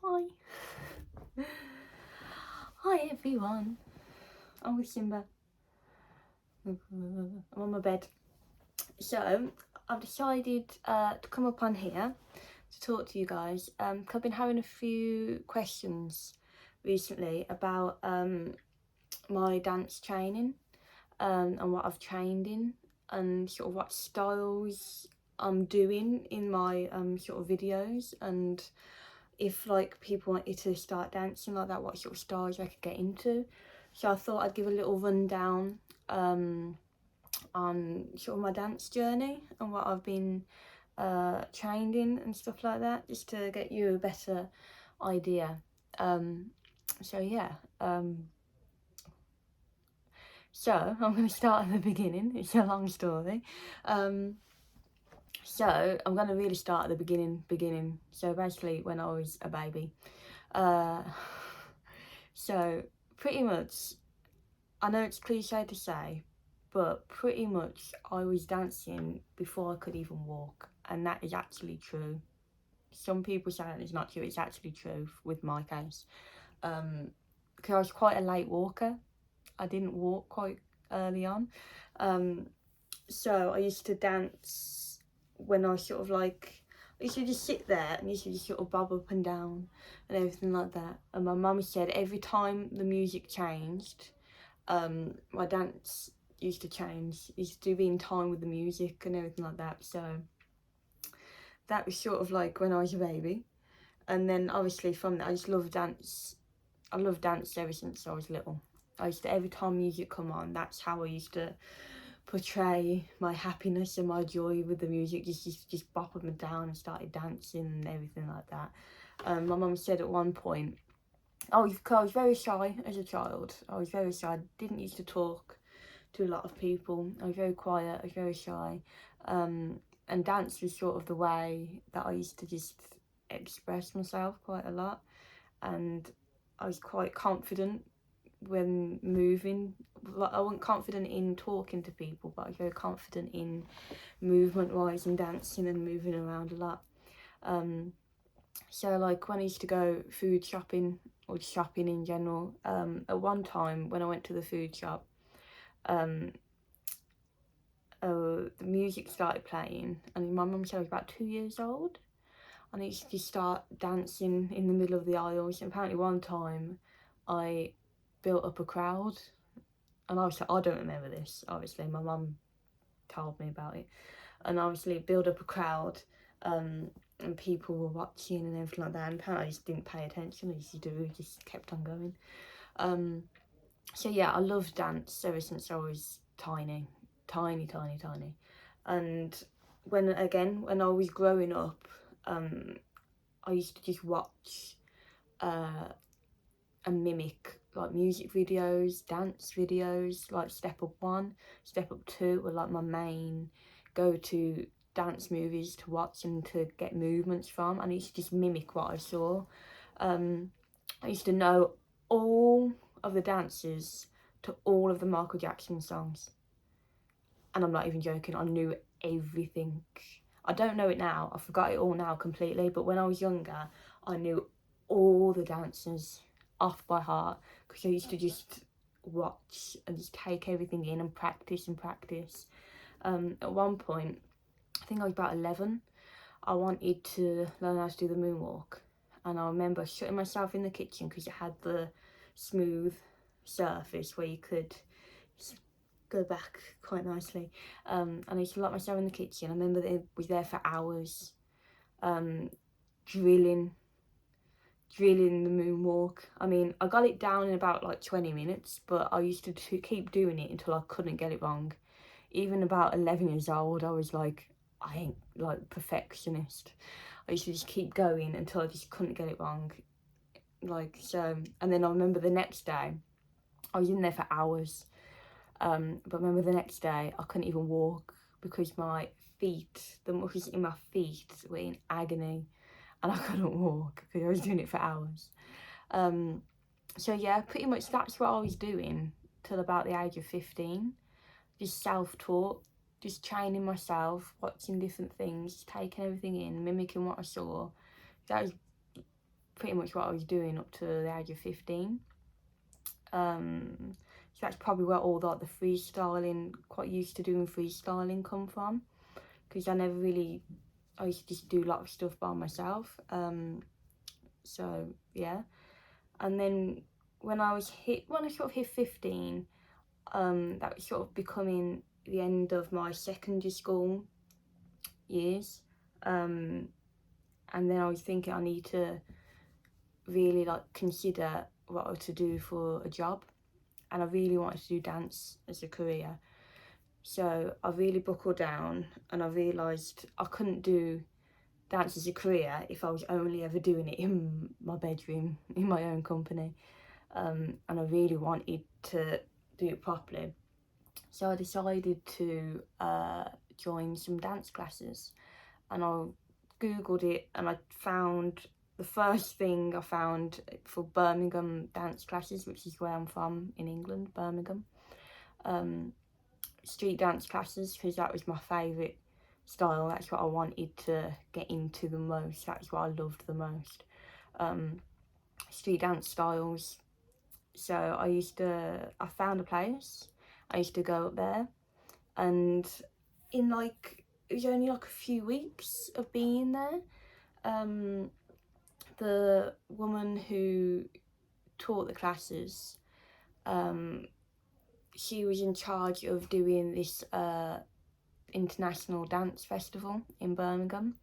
Hi. Hi everyone. I'm with Simba. I'm on my bed. So I've decided to come up on here to talk to you guys. I've been having a few questions recently about my dance training and what I've trained in and sort of what styles I'm doing in my sort of videos, and if like people wanted to start dancing like that, what sort of styles I could get into. So I thought I'd give a little rundown on sort of my dance journey and what I've been trained in and stuff like that, just to get you a better idea. So yeah, so I'm going to start at the beginning. It's a long story. So I'm going to really start at the beginning. So basically when I was a baby. Uh, so pretty much, I know it's cliche to say, but pretty much I was dancing before I could even walk, and that is actually true. Some people say that it's not true, it's actually true with my case. Because I was quite a late walker. I didn't walk quite early on. So I used to dance when I was sort of like, I used to just sit there and used to just sort of bob up and down and everything like that. And my mum said every time the music changed, my dance used to change. Used to be in time with the music and everything like that. So that was sort of like when I was a baby. And then obviously from that, I just love dance. I love dance ever since I was little. I used to, every time music come on, that's how I used to portray my happiness and my joy with the music. Just bop them down and started dancing and everything like that. My mum said at one point, I was very shy as a child. I was very shy. I didn't used to talk to a lot of people. I was very quiet. I was very shy. And dance was sort of the way that I used to just express myself quite a lot. And I was quite confident when moving. Like, I wasn't confident in talking to people, but I was very confident in movement wise and dancing and moving around a lot. So like when I used to go food shopping or shopping in general, at one time when I went to the food shop, the music started playing, and my mum said I was about 2 years old, and I used to start dancing in the middle of the aisles. And apparently one time I built up a crowd, and obviously I don't remember this, obviously my mum told me about it, and obviously build up a crowd, and people were watching and everything like that, and apparently I just didn't pay attention. I just kept on going. So yeah, I loved dance ever since I was tiny. And when I was growing up, I used to just watch and mimic like music videos, dance videos, like Step Up 1, Step Up 2 were like my main go-to dance movies to watch and to get movements from, and I used to just mimic what I saw. I used to know all of the dances to all of the Michael Jackson songs, and I'm not even joking, I knew everything. I don't know it now, I forgot it all now completely, but when I was younger, I knew all the dances off by heart, because I used to just watch and just take everything in and practice and practice. At one point, I think I was about 11, I wanted to learn how to do the moonwalk, and I remember shutting myself in the kitchen because it had the smooth surface where you could go back quite nicely, and I used to lock myself in the kitchen. I remember that I was there for hours, drilling the moonwalk. I mean, I got it down in about like 20 minutes, but I used to keep doing it until I couldn't get it wrong. Even about 11 years old, I was like, I ain't like perfectionist. I used to just keep going until I just couldn't get it wrong. Like, so, and then I remember the next day, I was in there for hours. But I remember the next day, I couldn't even walk because my feet, the muscles in my feet were in agony, and I couldn't walk because I was doing it for hours. So yeah, pretty much that's what I was doing till about the age of 15. Just self-taught, just training myself, watching different things, taking everything in, mimicking what I saw. That was pretty much what I was doing up to the age of 15. So that's probably where all the freestyling, quite used to doing freestyling, come from, because I used to just do a lot of stuff by myself. So yeah, and then when I sort of hit 15, that was sort of becoming the end of my secondary school years, and then I was thinking I need to really consider what to do for a job, and I really wanted to do dance as a career. So I really buckled down, and I realised I couldn't do dance as a career if I was only ever doing it in my bedroom, in my own company. And I really wanted to do it properly. So I decided to join some dance classes, and I googled it, and I found the first thing I found for Birmingham dance classes, which is where I'm from in England, Birmingham. Street dance classes, because that was my favourite style. That's what I wanted to get into the most. That's what I loved the most. Street dance styles. So I found a place. I used to go up there, and in it was only a few weeks of being there, the woman who taught the classes, she was in charge of doing this international dance festival in Birmingham,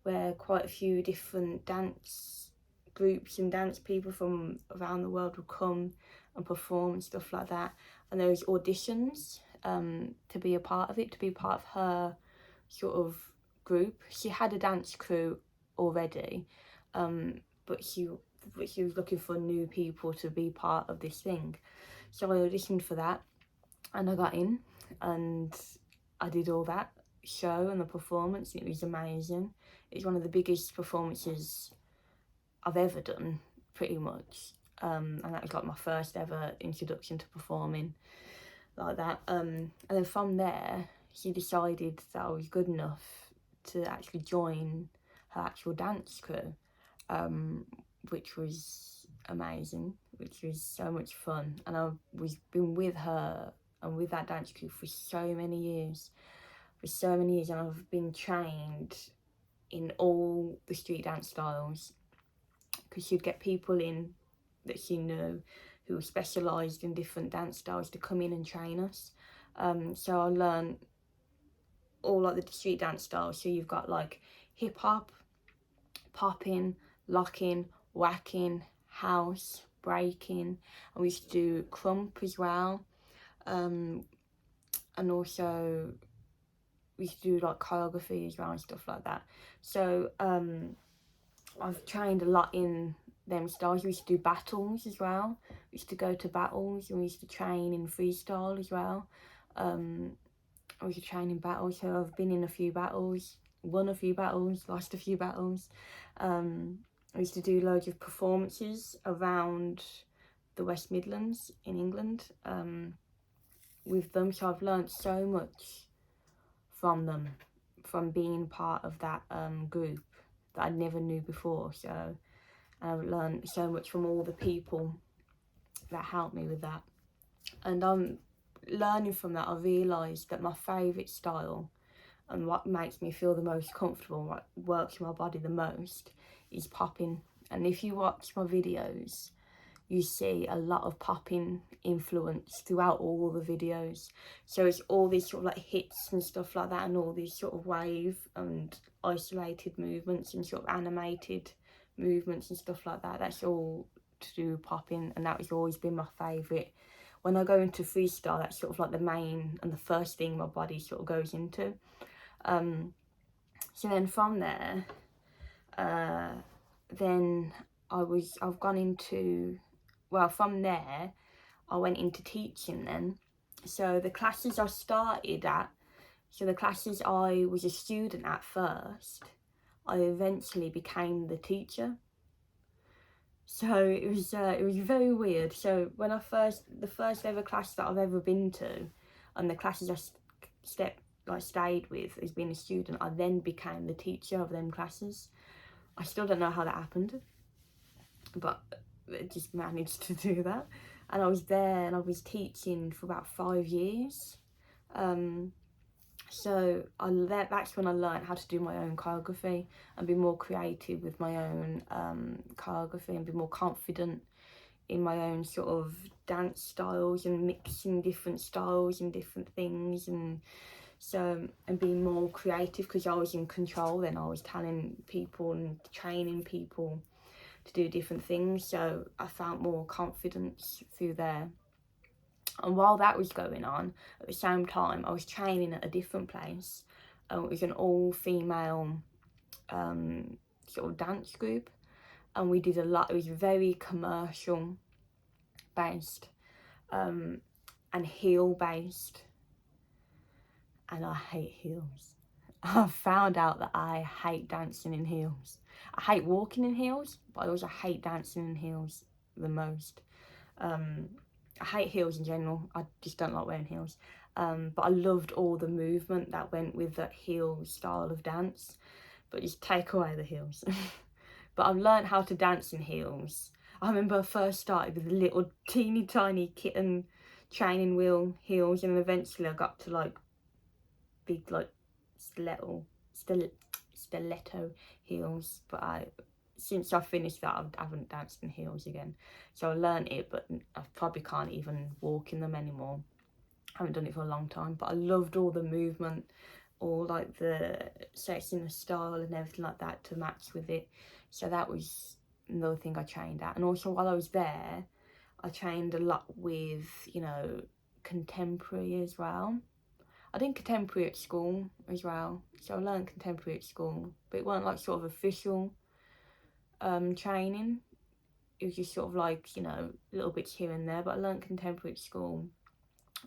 where quite a few different dance groups and dance people from around the world would come and perform and stuff like that. And there was auditions to be a part of it, to be part of her sort of group. She had a dance crew already, but she was looking for new people to be part of this thing. So I auditioned for that, and I got in, and I did all that show and the performance, and it was amazing. It was one of the biggest performances I've ever done, pretty much. And that was my first ever introduction to performing like that. And then from there, she decided that I was good enough to actually join her actual dance crew, which was amazing, which was so much fun. And I've been with her and with that dance crew for so many years, and I've been trained in all the street dance styles, because she'd get people in that she knew who were specialised in different dance styles to come in and train us. So I learned all the street dance styles. So you've got hip hop, popping, locking, whacking, house, breaking, and we used to do crump as well, and also we used to do choreography as well and stuff like that. So I've trained a lot in them styles. We used to do battles as well. We used to go to battles, and we used to train in freestyle as well. I used to train in battles, so I've been in a few battles, won a few battles, lost a few battles. I used to do loads of performances around the West Midlands in England with them, so I've learnt so much from them, from being part of that group that I never knew before. So I've learned so much from all the people that helped me with that. And learning from that, I realised that my favourite style and what makes me feel the most comfortable, what works my body the most, is popping. And if you watch my videos, you see a lot of popping influence throughout all the videos. So it's all these sort of hits and stuff like that, and all these sort of wave and isolated movements and sort of animated movements and stuff like that. That's all to do with popping, and that has always been my favourite. When I go into freestyle, that's sort of the main and the first thing my body sort of goes into. So then from there, then I've gone into, from there I went into teaching then. So the classes I started at, so the classes I was a student at first, I eventually became the teacher. So it was very weird. So when the first ever class that I've ever been to, and the classes I stayed with as being a student, I then became the teacher of them classes. I still don't know how that happened. but I just managed to do that. And I was there and I was teaching for about 5 years. So that's when I learned how to do my own choreography and be more creative with my own choreography and be more confident in my own sort of dance styles and mixing different styles and different things, and being more creative because I was in control then. I was telling people and training people to do different things, so I found more confidence through there. And while that was going on, at the same time, I was training at a different place. It was an all-female sort of dance group, and we did a lot. It was very commercial based and heel based, and I hate heels. I found out that I hate dancing in heels. I hate walking in heels, but I also hate dancing in heels the most. I hate heels in general. I just don't like wearing heels. But I loved all the movement that went with that heel style of dance. But just take away the heels. But I've learned how to dance in heels. I remember I first started with little teeny tiny kitten training wheel heels, and eventually I got to like big like stiletto heels. But since I finished that, I haven't danced in heels again. So I learned it, but I probably can't even walk in them anymore. I haven't done it for a long time, but I loved all the movement, all like the setting the style and everything like that to match with it. So that was another thing I trained at. And also while I was there, I trained a lot with, you know, contemporary as well. I did contemporary at school as well, so I learned contemporary at school, but it weren't like sort of official training. It was just sort of like, you know, little bits here and there, but I learned contemporary at school,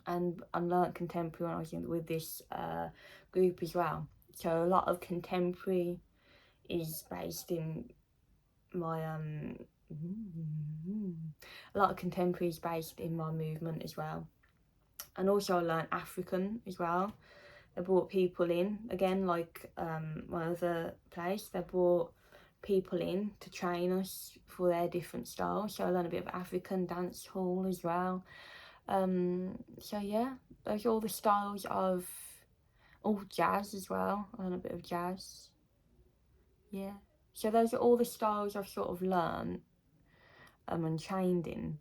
and I learned contemporary when I was with this group as well. So a lot of contemporary is based in my a lot of contemporary is based in my movement as well. And also I learned African as well. They brought people in, again, like my other place, they brought people in to train us for their different styles. So I learned a bit of African dance hall as well. So yeah, those are all the styles of, jazz as well. I learned a bit of jazz. Yeah. So those are all the styles I've sort of learned and trained in.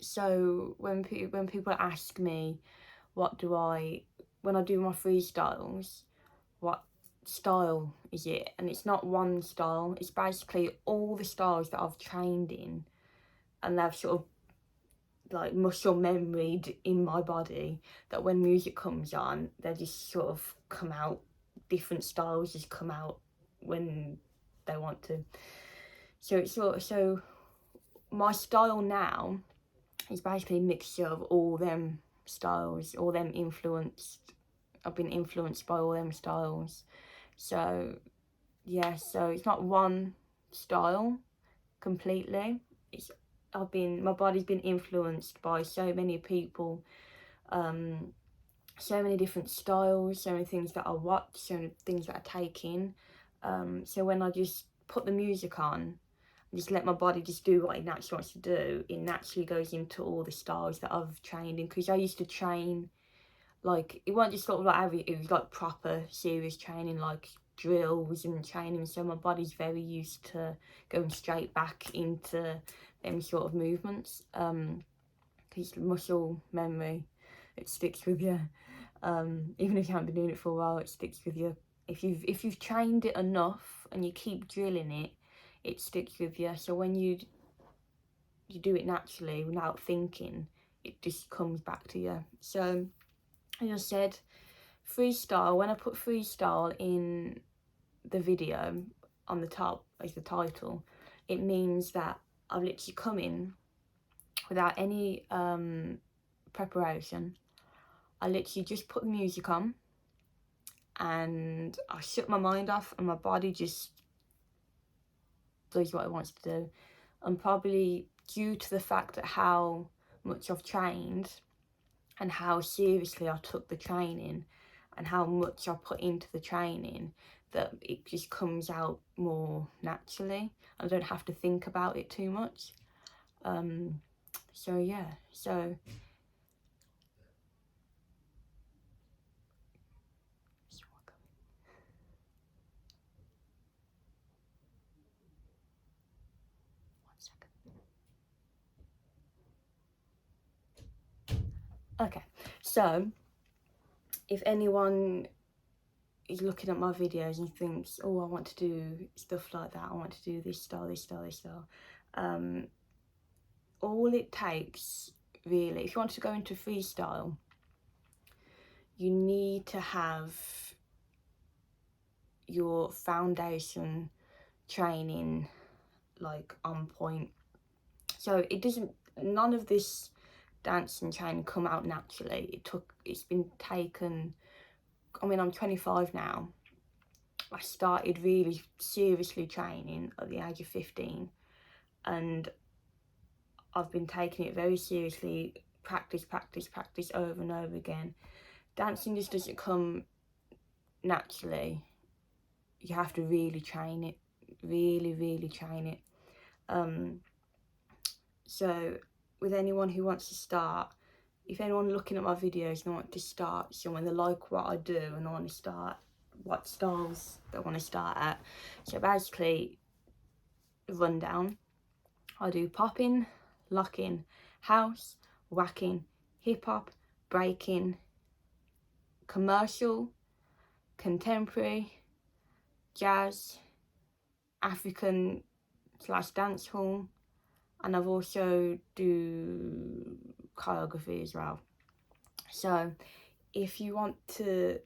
So when people ask me when I do my freestyles, what style is it? And it's not one style, it's basically all the styles that I've trained in, and they've sort of like muscle memoried in my body, that when music comes on, they just sort of come out. Different styles just come out when they want to. So it's so my style now is basically a mixture of all them styles, all them influenced. I've been influenced by all them styles. So yeah, so it's not one style completely. My body's been influenced by so many people, so many different styles, so many things that I watch, so many things that I take in. So when I just put the music on, just let my body just do what it naturally wants to do, it naturally goes into all the styles that I've trained in. Because I used to train, like, it wasn't just sort of like it was like proper serious training, like drills and training. So my body's very used to going straight back into them sort of movements. Because muscle memory, it sticks with you. Even if you haven't been doing it for a while, it sticks with you. If you've trained it enough and you keep drilling it, it sticks with you. So when you do it naturally without thinking, it just comes back to you. So as I said, freestyle, when I put freestyle in the video on the top as the title, it means that I've literally come in without any preparation. I literally just put the music on and I shut my mind off, and my body just does what it wants to do. And probably due to the fact that how much I've trained and how seriously I took the training and how much I put into the training, that it just comes out more naturally. I don't have to think about it too much. So yeah, so okay, so if anyone is looking at my videos and thinks, oh, I want to do stuff like that, I want to do this style, this style, this style, all it takes really, if you want to go into freestyle, you need to have your foundation training like on point. So it doesn't, none of this dancing training come out naturally. It's been taken, I mean, I'm 25 now. I started really seriously training at the age of 15, and I've been taking it very seriously, practice over and over again. Dancing just doesn't come naturally. You have to really train it, really train it. So with anyone who wants to start, if anyone looking at my videos and they want to start somewhere, they like what I do and they want to start, what styles they want to start at. So basically, rundown, I do popping, locking, house, whacking, hip hop, breaking, commercial, contemporary, jazz, African / dancehall, and I've also do choreography as well. So if you want to,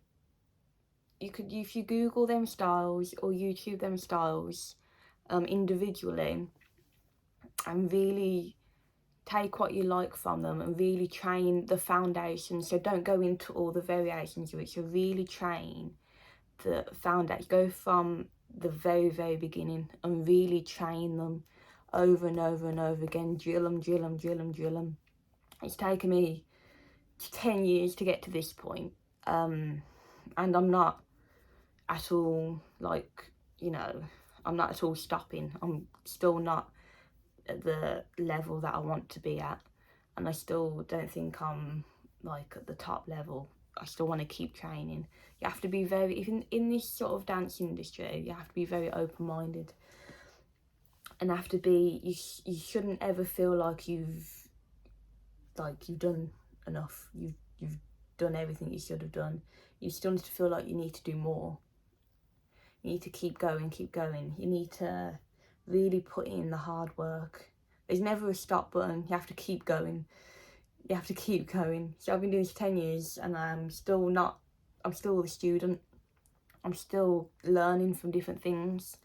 if you Google them styles or YouTube them styles individually, and really take what you like from them and really train the foundation. So don't go into all the variations of it. So really train the foundation. Go from the very beginning and really train them over and over and over again. Drill them. It's taken me 10 years to get to this point. And I'm not at all, like, you know, I'm not at all stopping. I'm still not at the level that I want to be at, and I still don't think I'm like at the top level. I still want to keep training. You have to be very, even in this sort of dance industry, you have to be very open-minded, and have to be, you shouldn't ever feel like you've done enough. You've done everything you should have done. You still need to feel like you need to do more. You need to keep going. You need to really put in the hard work. There's never a stop button. You have to keep going. So I've been doing this 10 years and I'm still a student. I'm still learning from different things.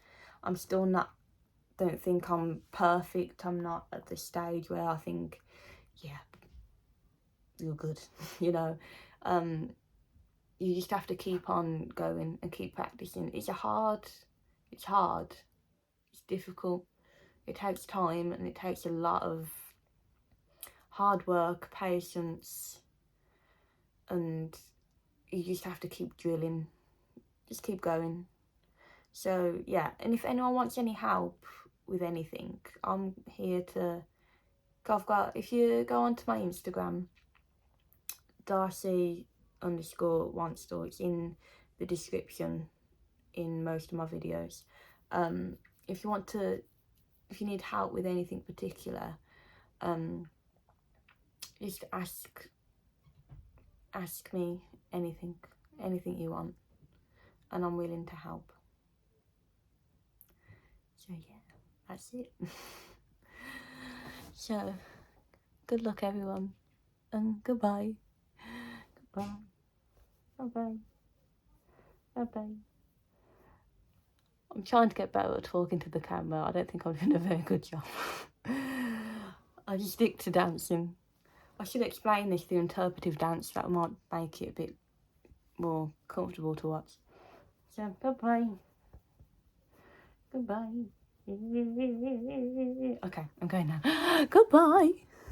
Don't think I'm perfect. I'm not at the stage where I think, yeah, you're good, you know. You just have to keep on going and keep practicing. It's hard, it's difficult, it takes time, and it takes a lot of hard work, patience, and you just have to keep drilling, just keep going. So yeah, and if anyone wants any help with anything, I'm here to, if you go onto my Instagram, Darcy_wantstore, it's in the description in most of my videos. If you need help with anything particular, just ask me anything you want, and I'm willing to help. So yeah, that's it. So good luck everyone, and goodbye. Bye. I'm trying to get better at talking to the camera. I don't think I'm doing a very good job. I just stick to dancing. I should explain this through interpretive dance. That might make it a bit more comfortable to watch. So, goodbye. Okay, I'm going now. Goodbye.